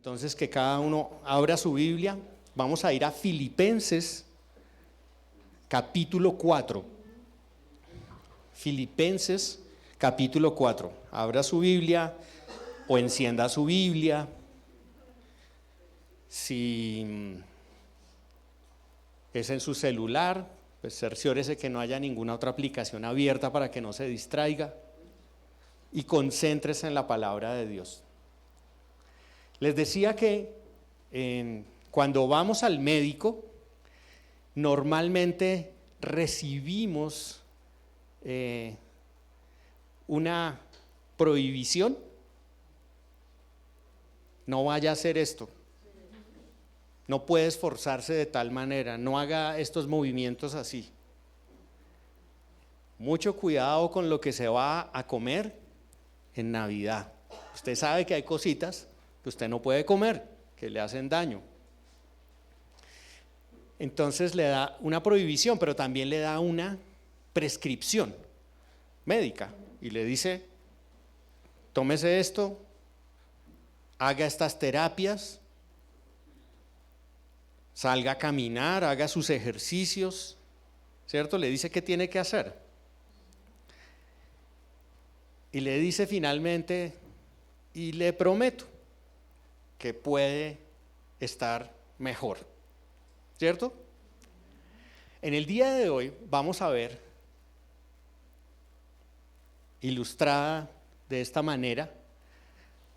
Entonces, que cada uno abra su Biblia. Vamos a ir a Filipenses capítulo 4. Filipenses capítulo 4. Abra su Biblia o encienda su Biblia. Si es en su celular, pues cerciórese que no haya ninguna otra aplicación abierta para que no se distraiga. Y concéntrese en la palabra de Dios. Les decía que cuando vamos al médico, normalmente recibimos una prohibición. No vaya a hacer esto. No puede esforzarse de tal manera. No haga estos movimientos así. Mucho cuidado con lo que se va a comer en Navidad. Usted sabe que hay cositas que usted no puede comer, que le hacen daño. Entonces le da una prohibición, pero también le da una prescripción médica y le dice: tómese esto, haga estas terapias, salga a caminar, haga sus ejercicios, ¿cierto? Le dice qué tiene que hacer. Y le dice finalmente: y le prometo que puede estar mejor, ¿cierto? En el día de hoy vamos a ver, ilustrada de esta manera,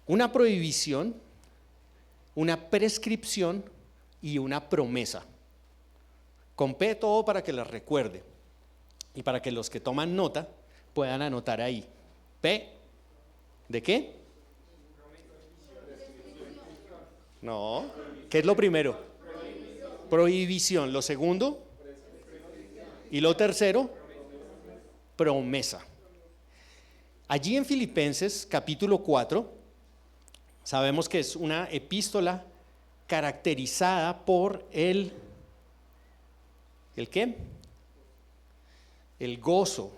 una prohibición, una prescripción y una promesa. Con P todo para que las recuerde y para que los que toman nota puedan anotar ahí. P, ¿de qué? No, ¿qué es lo primero? Prohibición. Lo segundo y lo tercero, promesa. Allí en Filipenses capítulo 4, sabemos que es una epístola caracterizada por ¿el qué? El gozo,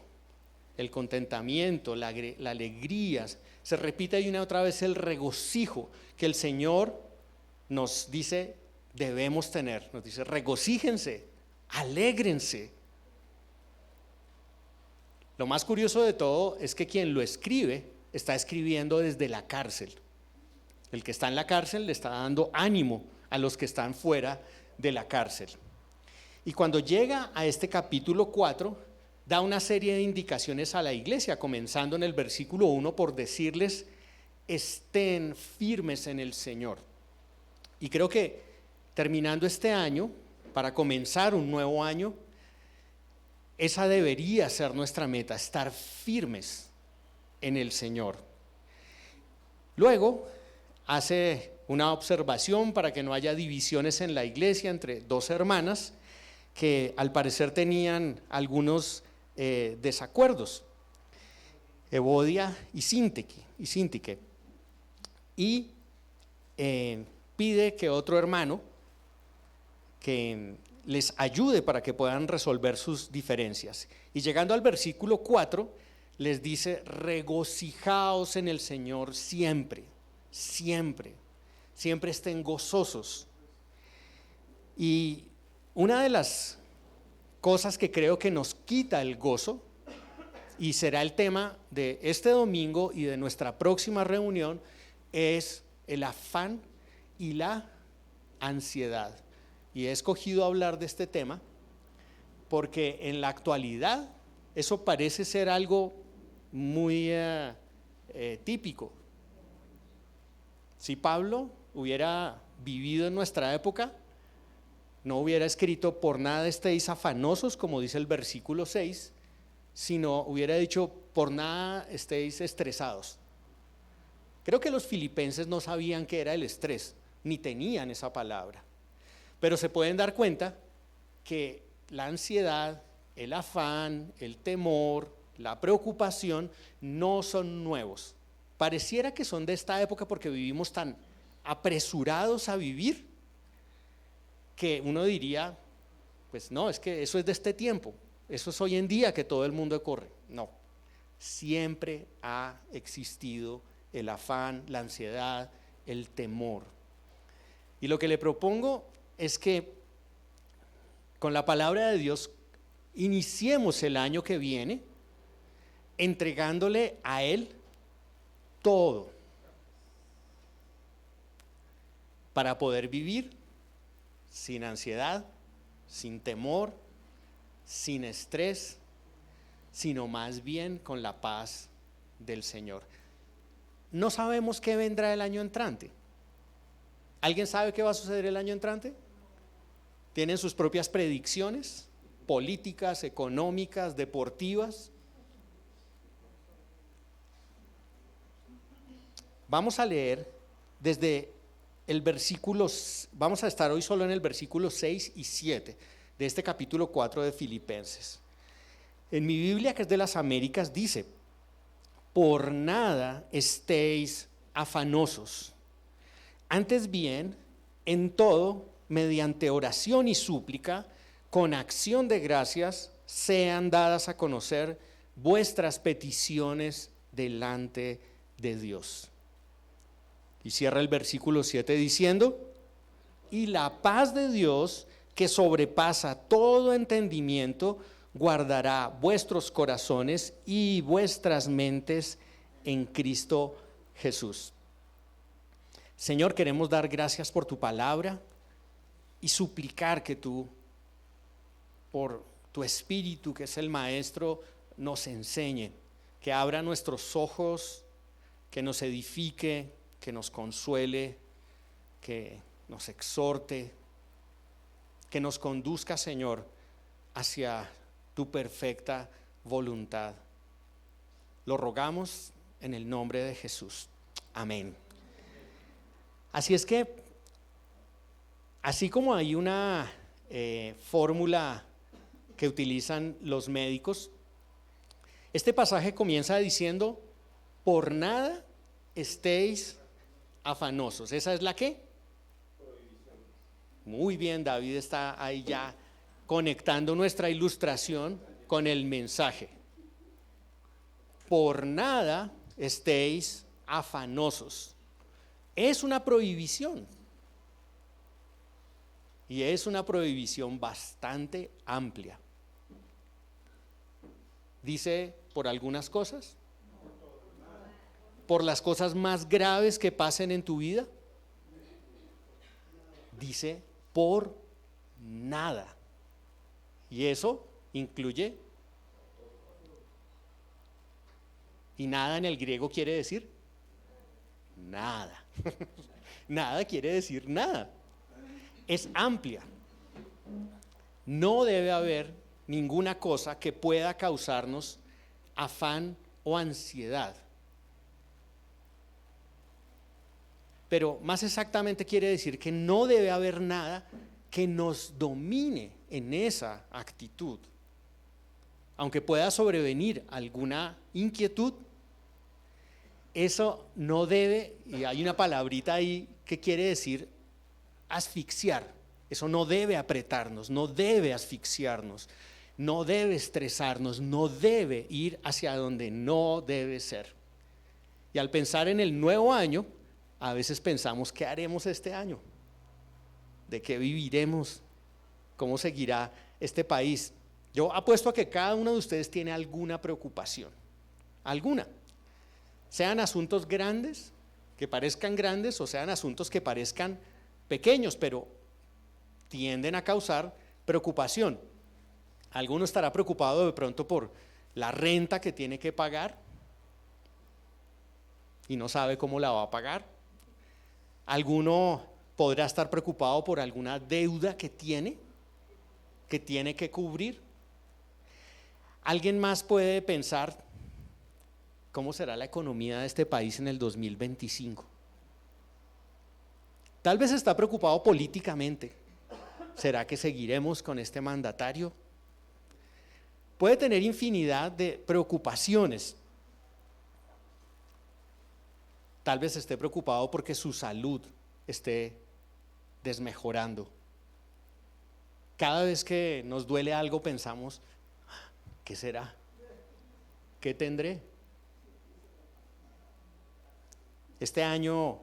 el contentamiento, la alegría. Se repite ahí una y otra vez el regocijo que el Señor nos dice debemos tener. Nos dice: regocíjense, alégrense. Lo más curioso de todo es que quien lo escribe está escribiendo desde la cárcel. El que está en la cárcel le está dando ánimo a los que están fuera de la cárcel. Y cuando llega a este capítulo 4, da una serie de indicaciones a la iglesia, comenzando en el versículo 1 por decirles: estén firmes en el Señor. Y creo que terminando este año, para comenzar un nuevo año, esa debería ser nuestra meta, estar firmes en el Señor. Luego hace una observación para que no haya divisiones en la iglesia entre dos hermanas que al parecer tenían algunos desacuerdos, Evodia y Síntique, y pide que otro hermano que les ayude para que puedan resolver sus diferencias. Y llegando al versículo 4 les dice: regocijaos en el Señor siempre, siempre, siempre estén gozosos. Y una de las cosas que creo que nos quita el gozo, y será el tema de este domingo y de nuestra próxima reunión, es el afán y la ansiedad. Y he escogido hablar de este tema porque en la actualidad eso parece ser algo muy típico. Si Pablo hubiera vivido en nuestra época, no hubiera escrito: por nada estéis afanosos, como dice el versículo 6, sino hubiera dicho: por nada estéis estresados. Creo que los filipenses no sabían qué era el estrés, ni tenían esa palabra. Pero se pueden dar cuenta que la ansiedad, el afán, el temor, la preocupación no son nuevos. Pareciera que son de esta época porque vivimos tan apresurados a vivir que uno diría: pues no, es que eso es de este tiempo, eso es hoy en día que todo el mundo corre. No, siempre ha existido el afán, la ansiedad, el temor. Y lo que le propongo es que con la palabra de Dios iniciemos el año que viene entregándole a Él todo para poder vivir sin ansiedad, sin temor, sin estrés, sino más bien con la paz del Señor. No sabemos qué vendrá el año entrante. ¿Alguien sabe qué va a suceder el año entrante? ¿Tienen sus propias predicciones políticas, económicas, deportivas? Vamos a leer desde el versículo, vamos a estar hoy solo en el versículo 6 y 7 de este capítulo 4 de Filipenses. En mi Biblia, que es de las Américas, dice: por nada estéis afanosos, antes bien, en todo, mediante oración y súplica, con acción de gracias, sean dadas a conocer vuestras peticiones delante de Dios. Y cierra el versículo 7 diciendo: y la paz de Dios, que sobrepasa todo entendimiento, guardará vuestros corazones y vuestras mentes en Cristo Jesús. Señor, queremos dar gracias por tu palabra y suplicar que tú, por tu Espíritu, que es el Maestro, nos enseñe, que abra nuestros ojos, que nos edifique, que nos consuele, que nos exhorte, que nos conduzca, Señor, hacia tu perfecta voluntad. Lo rogamos en el nombre de Jesús. Amén. Así es que, así como hay una fórmula que utilizan los médicos, este pasaje comienza diciendo: por nada estéis afanosos. ¿Esa es la qué? Muy bien, David está ahí ya conectando nuestra ilustración con el mensaje. Por nada estéis afanosos. Es una prohibición. Y es una prohibición bastante amplia. Dice: por algunas cosas, por las cosas más graves que pasen en tu vida. Dice: por nada. Y eso incluye, y nada en el griego quiere decir nada. Nada quiere decir nada. Es amplia. No debe haber ninguna cosa que pueda causarnos afán o ansiedad. Pero más exactamente quiere decir que no debe haber nada que nos domine en esa actitud. Aunque pueda sobrevenir alguna inquietud, eso no debe, y hay una palabrita ahí que quiere decir asfixiar. Eso no debe apretarnos, no debe asfixiarnos, no debe estresarnos, no debe ir hacia donde no debe ser. Y al pensar en el nuevo año, a veces pensamos: ¿qué haremos este año? ¿De qué viviremos? ¿Cómo seguirá este país? Yo apuesto a que cada uno de ustedes tiene alguna preocupación, alguna. Sean asuntos grandes, que parezcan grandes, o sean asuntos que parezcan pequeños, pero tienden a causar preocupación. Alguno estará preocupado de pronto por la renta que tiene que pagar y no sabe cómo la va a pagar. Alguno podrá estar preocupado por alguna deuda que tiene que cubrir. Alguien más puede pensar: ¿cómo será la economía de este país en el 2025? Tal vez está preocupado políticamente. ¿Será que seguiremos con este mandatario? Puede tener infinidad de preocupaciones. Tal vez esté preocupado porque su salud esté desmejorando. Cada vez que nos duele algo pensamos: ¿qué será? ¿Qué tendré? Este año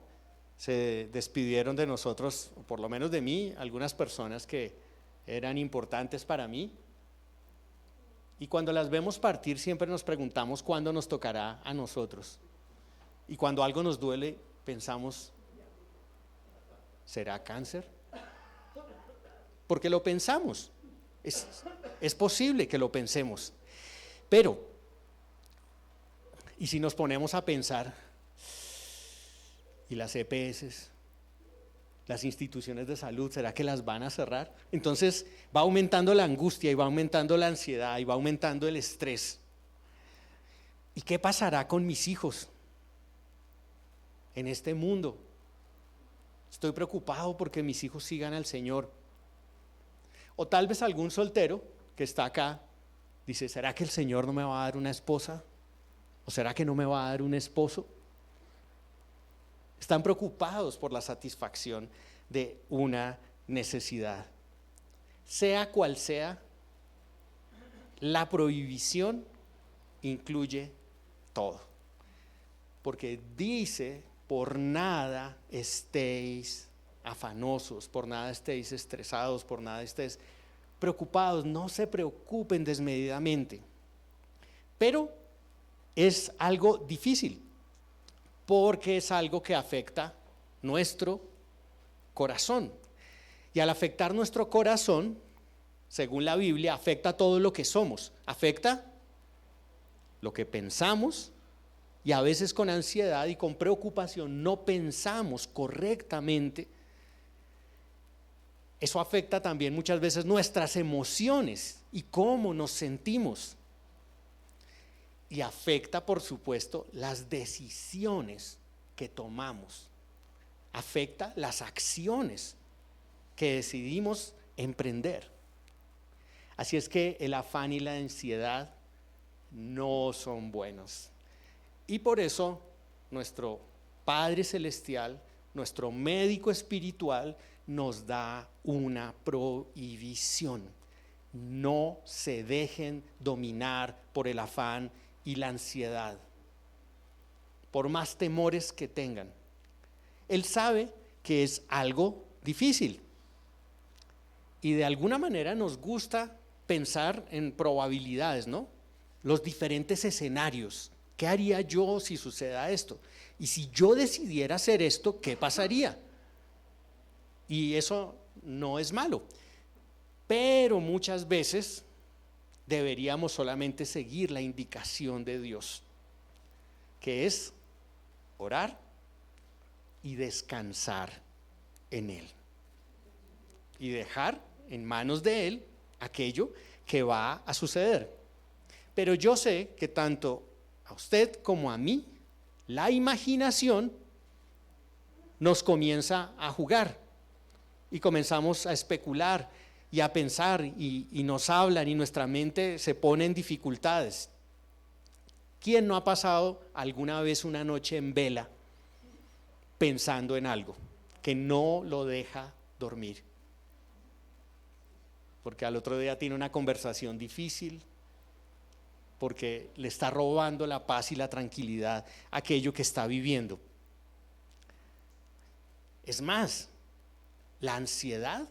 se despidieron de nosotros, o por lo menos de mí, algunas personas que eran importantes para mí. Y cuando las vemos partir siempre nos preguntamos cuándo nos tocará a nosotros. Y cuando algo nos duele pensamos, ¿será cáncer? Porque lo pensamos. Es posible que lo pensemos. Pero, ¿y si nos ponemos a pensar, y las EPS, las instituciones de salud, será que las van a cerrar? Entonces va aumentando la angustia y va aumentando la ansiedad y va aumentando el estrés. ¿Y qué pasará con mis hijos en este mundo? Estoy preocupado porque mis hijos sigan al Señor. O tal vez algún soltero que está acá dice, ¿será que el Señor no me va a dar una esposa? ¿O será que no me va a dar un esposo? Están preocupados por la satisfacción de una necesidad. Sea cual sea, la prohibición incluye todo. Porque dice, por nada estéis afanosos, por nada estéis estresados, por nada estéis preocupados, no se preocupen desmedidamente. Pero es algo difícil, porque es algo que afecta nuestro corazón. Y al afectar nuestro corazón, según la Biblia, afecta todo lo que somos. Afecta lo que pensamos, y a veces con ansiedad y con preocupación no pensamos correctamente. Eso afecta también muchas veces nuestras emociones y cómo nos sentimos. Y afecta, por supuesto, las decisiones que tomamos. Afecta las acciones que decidimos emprender. Así es que el afán y la ansiedad no son buenos. Y por eso nuestro Padre Celestial, nuestro médico espiritual, nos da una prohibición. No se dejen dominar por el afán y la ansiedad, por más temores que tengan. Él sabe que es algo difícil y de alguna manera nos gusta pensar en probabilidades, ¿no? Los diferentes escenarios. ¿Qué haría yo si suceda esto? Y si yo decidiera hacer esto, ¿qué pasaría? Y eso no es malo, pero muchas veces deberíamos solamente seguir la indicación de Dios, que es orar y descansar en Él y dejar en manos de Él aquello que va a suceder. Pero yo sé que tanto a usted como a mí, la imaginación nos comienza a jugar y comenzamos a especular y a pensar y nos hablan y nuestra mente se pone en dificultades. ¿Quién no ha pasado alguna vez una noche en vela pensando en algo que no lo deja dormir? Porque al otro día tiene una conversación difícil, porque le está robando la paz y la tranquilidad a aquello que está viviendo. Es más, la ansiedad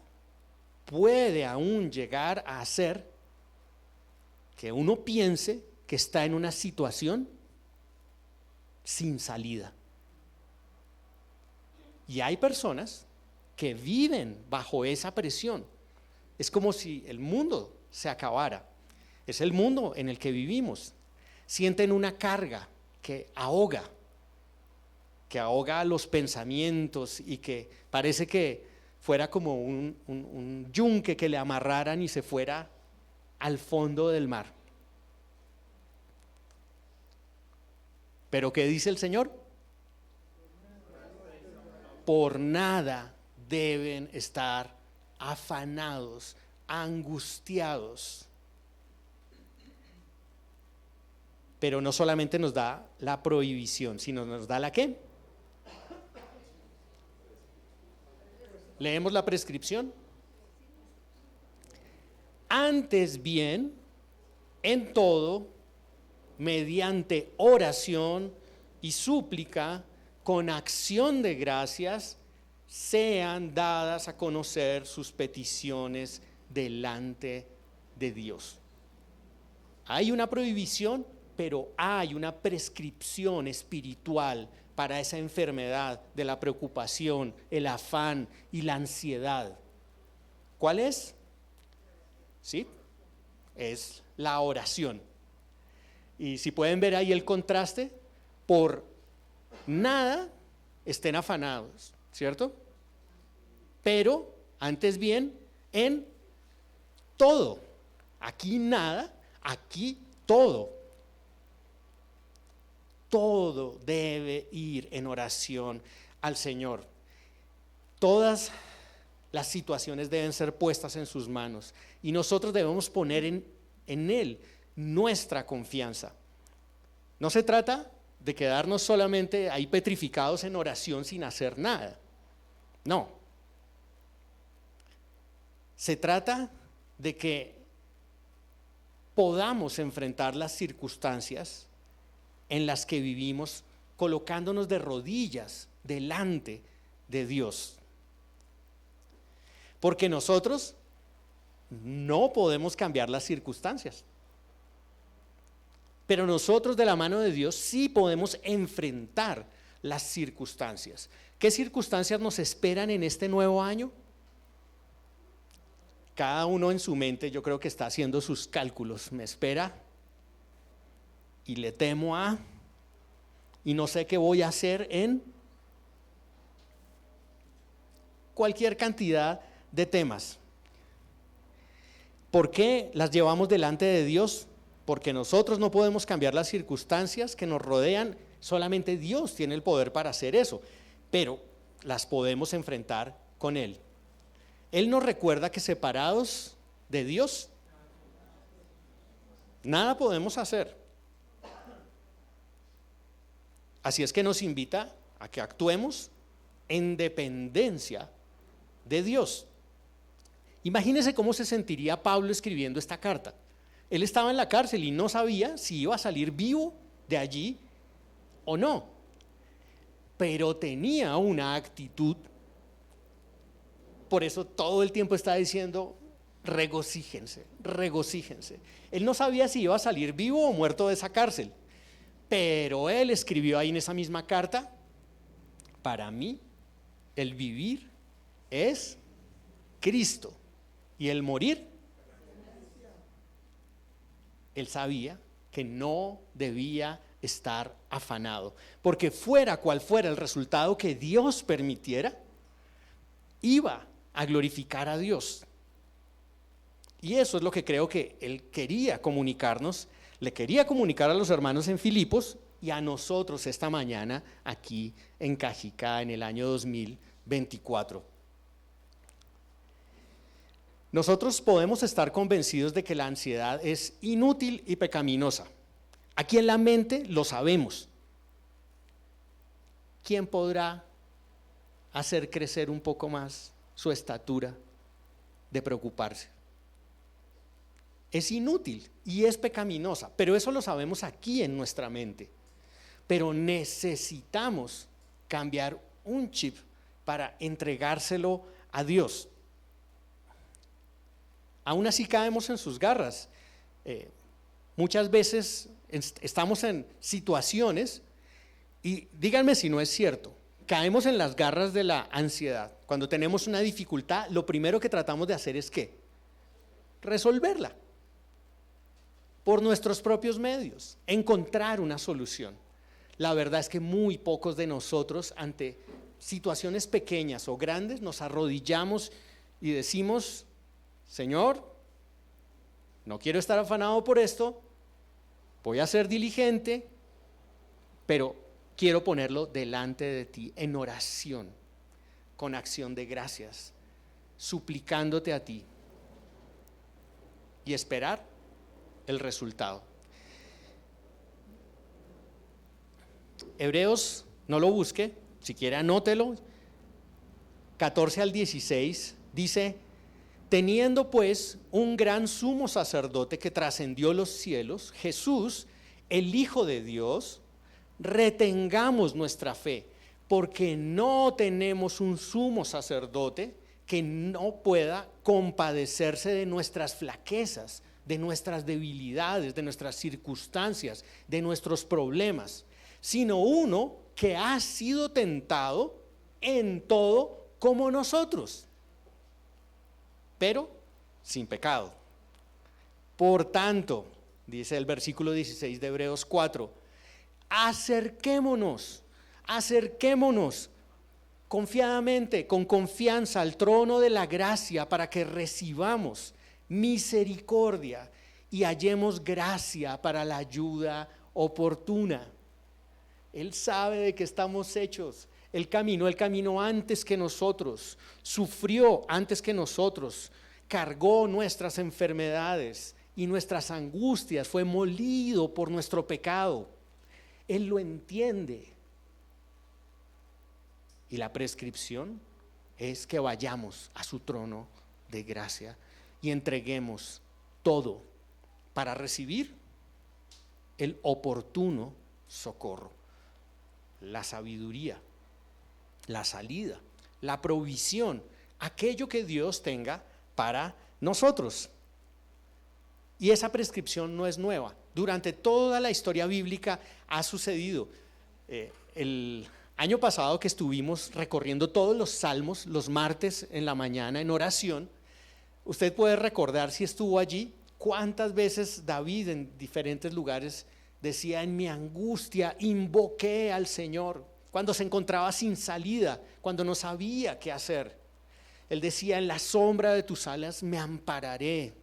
puede aún llegar a hacer que uno piense que está en una situación sin salida. Y hay personas que viven bajo esa presión. Es como si el mundo se acabara. Es el mundo en el que vivimos. Sienten una carga que ahoga los pensamientos y que parece que fuera como un yunque que le amarraran y se fuera al fondo del mar. ¿Pero qué dice el Señor? Por nada deben estar afanados, angustiados. Pero no solamente nos da la prohibición, sino nos da la ¿qué? Leemos la prescripción. Antes bien, en todo, mediante oración y súplica, con acción de gracias sean dadas a conocer sus peticiones delante de Dios. Hay una prohibición, pero hay una prescripción espiritual para esa enfermedad de la preocupación, el afán y la ansiedad. ¿Cuál es? ¿Sí? Es la oración. Y si pueden ver ahí el contraste, por nada estén afanados, ¿cierto? Pero antes bien, en todo. Aquí nada, aquí todo. Todo debe ir en oración al Señor. Todas las situaciones deben ser puestas en sus manos y nosotros debemos poner en Él nuestra confianza. No se trata de quedarnos solamente ahí petrificados en oración sin hacer nada. No. Se trata de que podamos enfrentar las circunstancias en las que vivimos colocándonos de rodillas delante de Dios. Porque nosotros no podemos cambiar las circunstancias. Pero nosotros de la mano de Dios sí podemos enfrentar las circunstancias. ¿Qué circunstancias nos esperan en este nuevo año? Cada uno en su mente yo creo que está haciendo sus cálculos. Me espera y le temo a, y no sé qué voy a hacer en cualquier cantidad de temas. ¿Por qué las llevamos delante de Dios? Porque nosotros no podemos cambiar las circunstancias que nos rodean, solamente Dios tiene el poder para hacer eso, pero las podemos enfrentar con Él. Él nos recuerda que separados de Dios, nada podemos hacer. Así es que nos invita a que actuemos en dependencia de Dios. Imagínense cómo se sentiría Pablo escribiendo esta carta. Él estaba en la cárcel y no sabía si iba a salir vivo de allí o no, pero tenía una actitud. Por eso todo el tiempo está diciendo: regocíjense, regocíjense. Él no sabía si iba a salir vivo o muerto de esa cárcel, pero él escribió ahí en esa misma carta: para mí el vivir es Cristo y el morir. Él sabía que no debía estar afanado, porque fuera cual fuera el resultado que Dios permitiera, iba a glorificar a Dios. Y eso es lo que creo que él quería comunicarnos, le quería comunicar a los hermanos en Filipos y a nosotros esta mañana aquí en Cajicá en el año 2024. Nosotros podemos estar convencidos de que la ansiedad es inútil y pecaminosa. Aquí en la mente lo sabemos. ¿Quién podrá hacer crecer un poco más su estatura de preocuparse? Es inútil y es pecaminosa, pero eso lo sabemos aquí en nuestra mente. Pero necesitamos cambiar un chip para entregárselo a Dios. Aún así caemos en sus garras. Muchas veces estamos en situaciones, y díganme si no es cierto, caemos en las garras de la ansiedad. Cuando tenemos una dificultad, lo primero que tratamos de hacer es ¿qué? Resolverla por nuestros propios medios, encontrar una solución. La verdad es que muy pocos de nosotros ante situaciones pequeñas o grandes nos arrodillamos y decimos: Señor, no quiero estar afanado por esto, voy a ser diligente, pero quiero ponerlo delante de ti en oración, con acción de gracias, suplicándote a ti y esperar el resultado. Hebreos, no lo busque, si quiere anótelo, 14 al 16 dice: teniendo pues un gran sumo sacerdote que trascendió los cielos, Jesús, el Hijo de Dios, retengamos nuestra fe, porque no tenemos un sumo sacerdote que no pueda compadecerse de nuestras flaquezas, de nuestras debilidades, de nuestras circunstancias, de nuestros problemas, sino uno que ha sido tentado en todo como nosotros, pero sin pecado. Por tanto, dice el versículo 16 de Hebreos 4, acerquémonos confiadamente, con confianza al trono de la gracia para que recibamos misericordia y hallemos gracia para la ayuda oportuna. Él sabe de qué estamos hechos. Él caminó el camino antes que nosotros, sufrió antes que nosotros, cargó nuestras enfermedades y nuestras angustias, fue molido por nuestro pecado. Él lo entiende. Y la prescripción es que vayamos a su trono de gracia y entreguemos todo para recibir el oportuno socorro, la sabiduría, la salida, la provisión, aquello que Dios tenga para nosotros. Y esa prescripción no es nueva. Durante toda la historia bíblica ha sucedido. El año pasado que estuvimos recorriendo todos los salmos, los martes en la mañana en oración, usted puede recordar, si estuvo allí, cuántas veces David en diferentes lugares decía: en mi angustia invoqué al Señor. Cuando se encontraba sin salida, cuando no sabía qué hacer, él decía: en la sombra de tus alas me ampararé.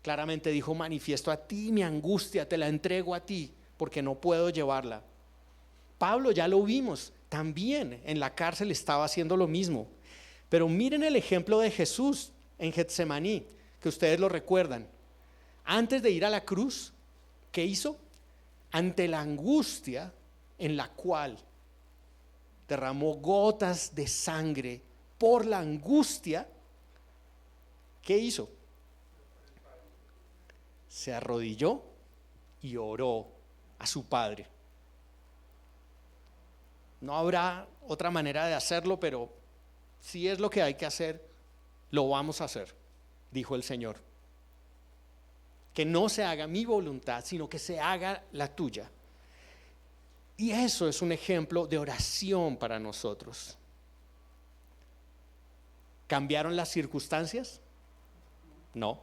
Claramente dijo: manifiesto a ti mi angustia, te la entrego a ti, porque no puedo llevarla. Pablo, ya lo vimos, también en la cárcel estaba haciendo lo mismo. Pero miren el ejemplo de Jesús en Getsemaní, que ustedes lo recuerdan. Antes de ir a la cruz, ¿qué hizo? Ante la angustia en la cual derramó gotas de sangre por la angustia, ¿qué hizo? Se arrodilló y oró a su Padre. No habrá otra manera de hacerlo, pero si es lo que hay que hacer, lo vamos a hacer, dijo el Señor. Que no se haga mi voluntad, sino que se haga la tuya. Y eso es un ejemplo de oración para nosotros. ¿Cambiaron las circunstancias? No.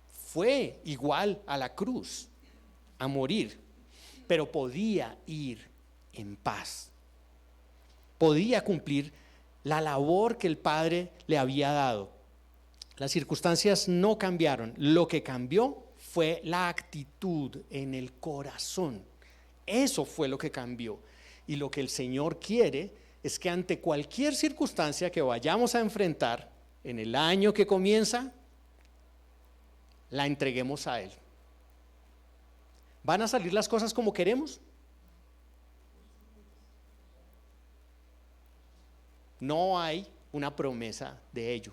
Fue igual a la cruz, a morir, pero podía ir en paz. Podía cumplir la labor que el Padre le había dado. Las circunstancias no cambiaron. Lo que cambió fue la actitud en el corazón. Eso fue lo que cambió. Y lo que el Señor quiere es que ante cualquier circunstancia que vayamos a enfrentar en el año que comienza, la entreguemos a Él. ¿Van a salir las cosas como queremos? No hay una promesa de ello.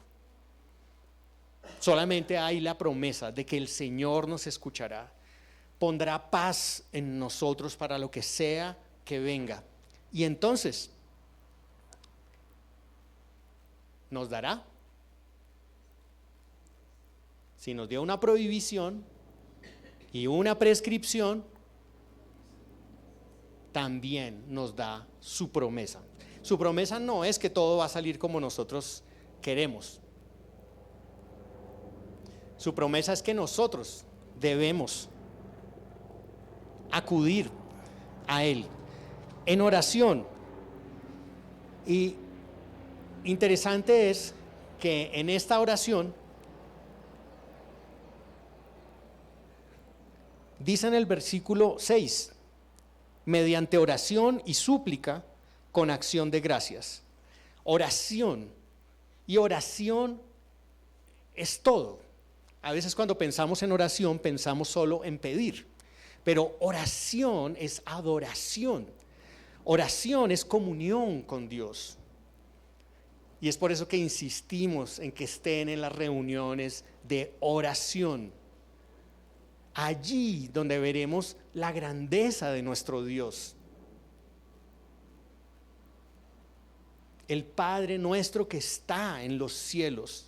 Solamente hay la promesa de que el Señor nos escuchará, pondrá paz en nosotros para lo que sea que venga. Y entonces nos dará. Si nos dio una prohibición y una prescripción, también nos da su promesa. Su promesa no es que todo va a salir como nosotros queremos. Su promesa es que nosotros debemos acudir a Él en oración. Y interesante es que en esta oración dice en el versículo 6, mediante oración y súplica con acción de gracias. Oración. Y oración es todo. A veces cuando pensamos en oración pensamos solo en pedir, pero oración es adoración. Oración es comunión con Dios. Y es por eso que insistimos en que estén en las reuniones de oración. Allí donde veremos la grandeza de nuestro Dios. el Padre nuestro que está en los cielos,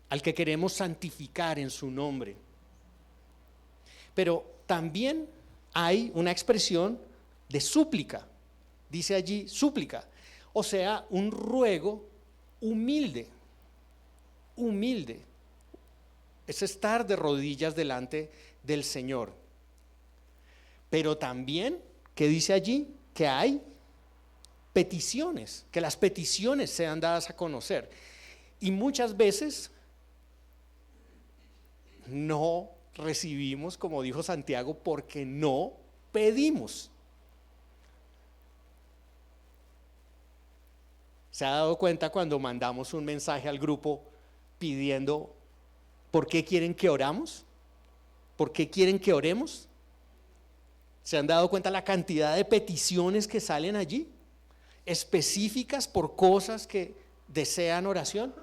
al que queremos santificar en su nombre. Pero también hay una expresión de súplica, dice allí súplica, o sea, un ruego humilde, es estar de rodillas delante del Señor. Pero también, ¿qué dice allí? Que hay peticiones, que las peticiones sean dadas a conocer. Y muchas veces no recibimos, como dijo Santiago, porque no pedimos. ¿Se ha dado cuenta cuando mandamos un mensaje al grupo pidiendo por qué quieren que oramos? ¿Por qué quieren que oremos? ¿Se han dado cuenta la cantidad de peticiones que salen allí? Específicas por cosas que desean oración.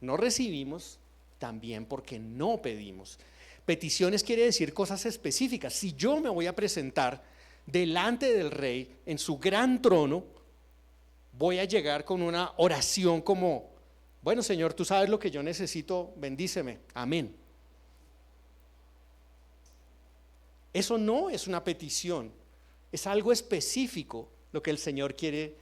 No recibimos también porque no pedimos. Peticiones quiere decir cosas específicas. Si yo me voy a presentar delante del Rey en su gran trono, voy a llegar con una oración como: bueno, Señor, tú sabes lo que yo necesito, bendíceme, amén. Eso no es una petición, es algo específico lo que el Señor quiere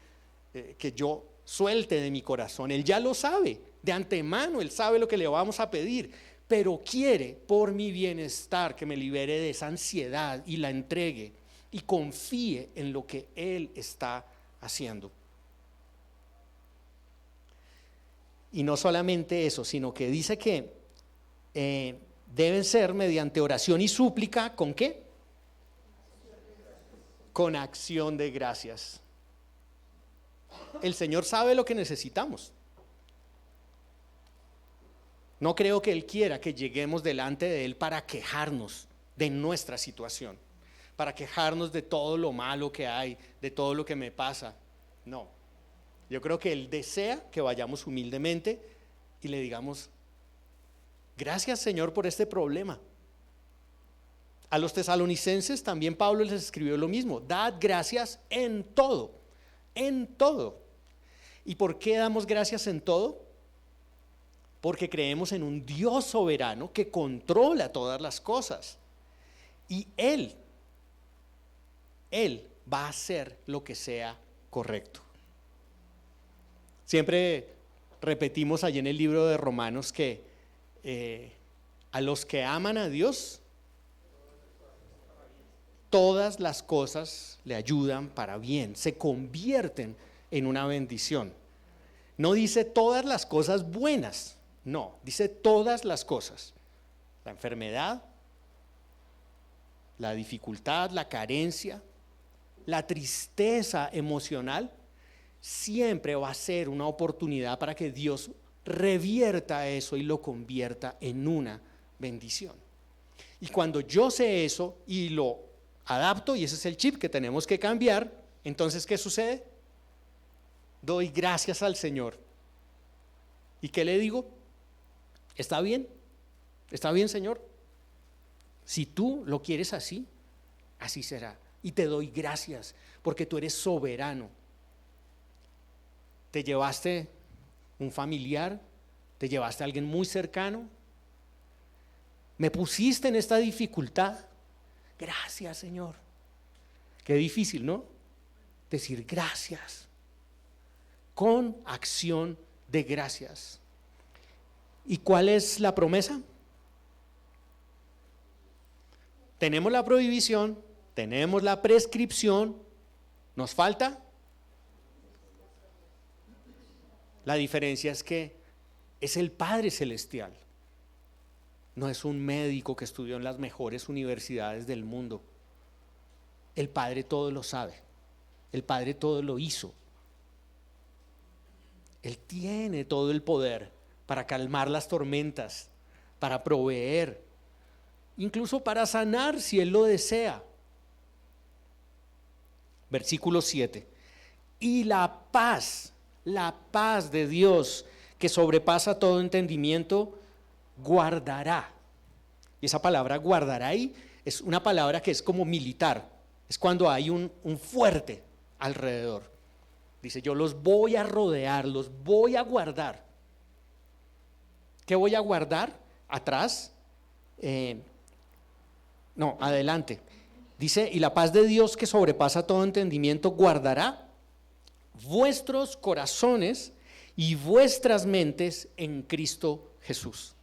que yo suelte de mi corazón. Él ya lo sabe de antemano, Él sabe lo que le vamos a pedir, pero quiere por mi bienestar que me libere de esa ansiedad y la entregue y confíe en lo que Él está haciendo. Y no solamente eso, sino que dice que deben ser mediante oración y súplica. ¿Con qué? Con acción de gracias. El Señor sabe lo que necesitamos. No creo que Él quiera que lleguemos delante de Él para quejarnos de nuestra situación, para quejarnos de todo lo malo que hay, de todo lo que me pasa. No, yo creo que Él desea que vayamos humildemente y le digamos: gracias, Señor, por este problema. A los tesalonicenses también Pablo les escribió lo mismo: dad gracias en todo, en todo. ¿Y por qué damos gracias en todo? Porque creemos en un Dios soberano que controla todas las cosas. Y Él va a hacer lo que sea correcto. Siempre repetimos allí en el libro de Romanos que a los que aman a Dios, todas las cosas le ayudan para bien, se convierten en una bendición. No dice todas las cosas buenas, no, dice todas las cosas. La enfermedad, la dificultad, la carencia, la tristeza emocional, siempre va a ser una oportunidad para que Dios revierta eso y lo convierta en una bendición. Y cuando yo sé eso y lo adapto, y ese es el chip que tenemos que cambiar, entonces ¿qué sucede? Doy gracias al Señor. ¿Y qué le digo? ¿Está bien? ¿Está bien, Señor? Si tú lo quieres así, así será. Y te doy gracias porque tú eres soberano. Te llevaste un familiar, te llevaste a alguien muy cercano, me pusiste en esta dificultad. Gracias, Señor. Qué difícil, ¿no? Decir gracias con acción de gracias. ¿Y cuál es la promesa? Tenemos la prohibición, tenemos la prescripción, ¿nos falta? La diferencia es que es el Padre Celestial, no es un médico que estudió en las mejores universidades del mundo. El Padre todo lo sabe, el Padre todo lo hizo. Él tiene todo el poder para calmar las tormentas, para proveer, incluso para sanar si Él lo desea. Versículo 7. Y la paz de Dios que sobrepasa todo entendimiento, guardará. Y esa palabra guardará ahí es una palabra que es como militar, es cuando hay un fuerte alrededor. Dice, yo los voy a rodear, los voy a guardar. ¿Qué voy a guardar? Atrás, no, adelante. Dice, y la paz de Dios que sobrepasa todo entendimiento guardará vuestros corazones y vuestras mentes en Cristo Jesús.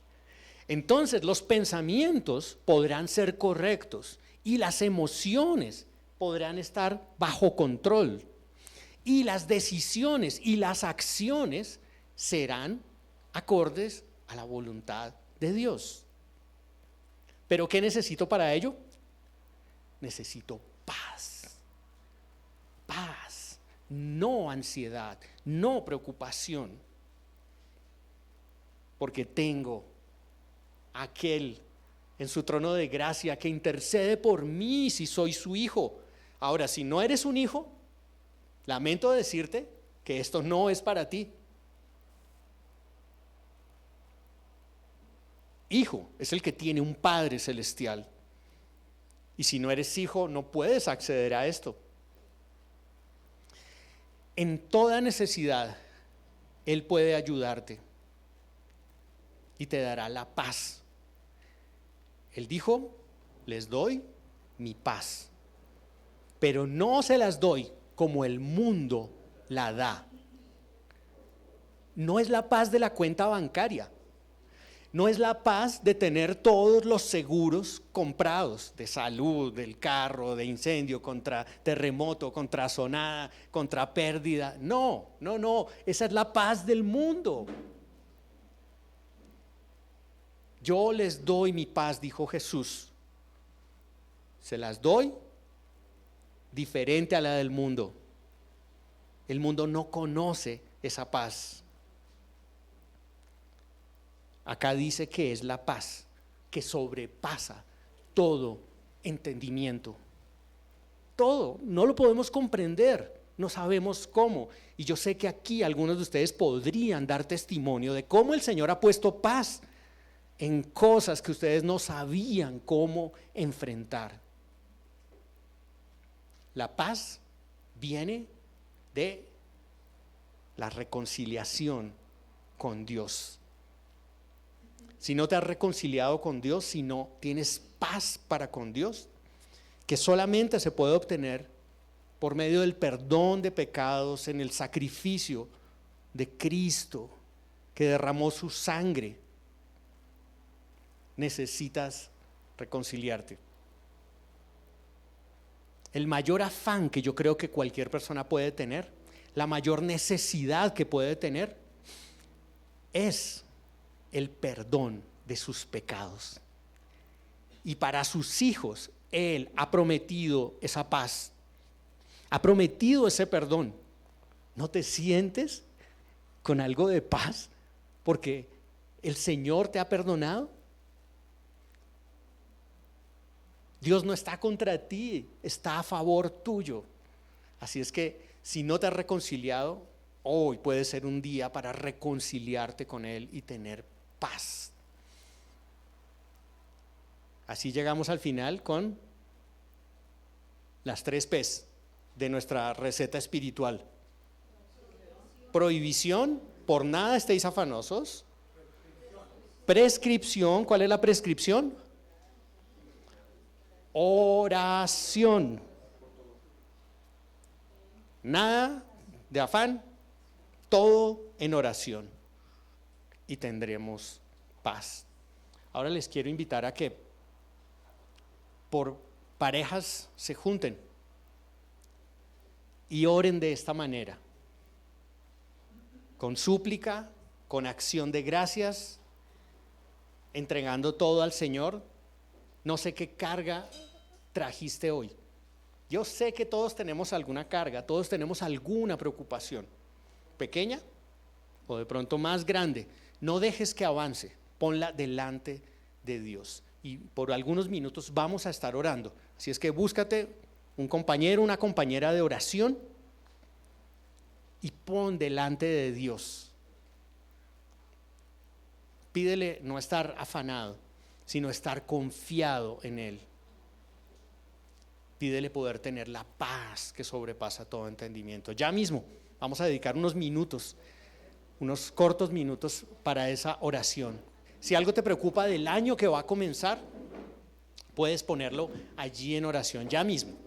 Entonces los pensamientos podrán ser correctos y las emociones podrán estar bajo control y las decisiones y las acciones serán acordes a la voluntad de Dios. ¿Pero qué necesito para ello? Necesito paz. Paz, no ansiedad, no preocupación. Porque tengo aquel en su trono de gracia que intercede por mí si soy su hijo. Ahora, si no eres un hijo, lamento decirte que esto no es para ti. Hijo es el que tiene un Padre celestial. Y si no eres hijo, no puedes acceder a esto. En toda necesidad, Él puede ayudarte y te dará la paz. Él dijo, les doy mi paz, pero no se las doy como el mundo la da. No es la paz de la cuenta bancaria. No es la paz de tener todos los seguros comprados de salud, del carro, de incendio, contra terremoto, contra sonada, contra pérdida. No, esa es la paz del mundo. Yo les doy mi paz, dijo Jesús. Se las doy diferente a la del mundo. El mundo no conoce esa paz. Acá dice que es la paz que sobrepasa todo entendimiento. Todo, no lo podemos comprender, no sabemos cómo. Y yo sé que aquí algunos de ustedes podrían dar testimonio de cómo el Señor ha puesto paz en cosas que ustedes no sabían cómo enfrentar. La paz viene de la reconciliación con Dios. Si no te has reconciliado con Dios, si no tienes paz para con Dios, que solamente se puede obtener por medio del perdón de pecados en el sacrificio de Cristo que derramó su sangre, necesitas reconciliarte. El mayor afán que yo creo que cualquier persona puede tener, la mayor necesidad que puede tener, es el perdón de sus pecados. Y para sus hijos, Él ha prometido esa paz, ha prometido ese perdón. ¿No te sientes con algo de paz porque el Señor te ha perdonado? Dios no está contra ti, está a favor tuyo. Así es que si no te has reconciliado, hoy puede ser un día para reconciliarte con Él y tener paz. Así llegamos al final con las 3 P's de nuestra receta espiritual. Prohibición, por nada estéis afanosos. Prescripción, ¿cuál es la prescripción? Oración. Nada de afán, todo en oración y tendremos paz. Ahora les quiero invitar a que por parejas se junten y oren de esta manera, con súplica, con acción de gracias, entregando todo al Señor. No sé qué carga trajiste hoy. Yo sé que todos tenemos alguna carga, todos tenemos alguna preocupación, pequeña o de pronto más grande. No dejes que avance, ponla delante de Dios. Y por algunos minutos vamos a estar orando. Así es que búscate un compañero, una compañera de oración y pon delante de Dios. Pídele no estar afanado, sino estar confiado en Él. Pídele poder tener la paz que sobrepasa todo entendimiento. Ya mismo vamos a dedicar unos minutos, unos cortos minutos para esa oración. Si algo te preocupa del año que va a comenzar, puedes ponerlo allí en oración, ya mismo.